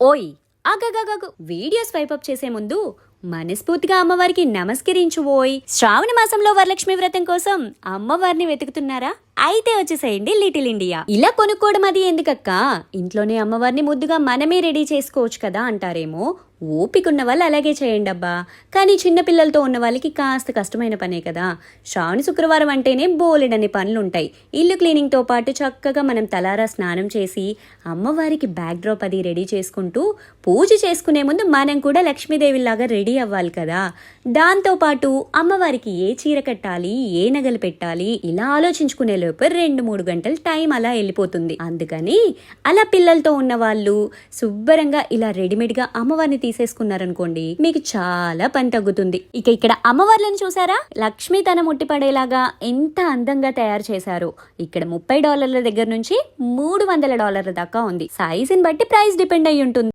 ఓయ్ ఆగగాగాగు video swipe up చేసే ముందు మనస్ఫూర్తిగా అమ్మవారికి నమస్కరించువోయ్. శ్రావణ మాసంలో వరలక్ష్మి వ్రతం కోసం అమ్మవారిని వెతుకుతున్నారా? అయితే వచ్చేసేయండి లిటిల్ ఇండియా. ఇలా కొనుక్కోవడం అది ఎందుకక్క, ఇంట్లోనే అమ్మవారిని ముద్దుగా మనమే రెడీ చేసుకోవచ్చు కదా అంటారేమో. ఓపికన్న వాళ్ళు అలాగే చేయండి అబ్బా. కానీ చిన్నపిల్లలతో ఉన్న వాళ్ళకి కాస్త కష్టమైన పనే కదా. శ్రావణ శుక్రవారం అంటేనే బోలెడని పనులుంటాయి. ఇల్లు క్లీనింగ్తో పాటు చక్కగా మనం తలారా స్నానం చేసి అమ్మవారికి బ్యాక్ డ్రాప్ అది రెడీ చేసుకుంటూ పూజ చేసుకునే ముందు మనం కూడా లక్ష్మీదేవిలాగా రెడీ అవ్వాలి కదా. దాంతోపాటు అమ్మవారికి ఏ చీర కట్టాలి, ఏ నగలు పెట్టాలి, ఇలా ఆలోచించుకునే లోపు 2-3 గంటలు టైం అలా వెళ్ళిపోతుంది. అందుకని అలా పిల్లలతో ఉన్న వాళ్ళు శుభ్రంగా ఇలా రెడీమేడ్గా అమ్మవారిని తీసేసుకున్నారనుకోండి, మీకు చాలా పని తగ్గుతుంది. ఇక ఇక్కడ అమ్మవార్లను చూసారా, లక్ష్మీ తన ముట్టిపడేలాగా ఎంత అందంగా తయారు చేశారు. ఇక్కడ $30 దగ్గర నుంచి $300 దాకా ఉంది. సైజుని బట్టి ప్రైస్ డిపెండ్ అయి ఉంటుంది.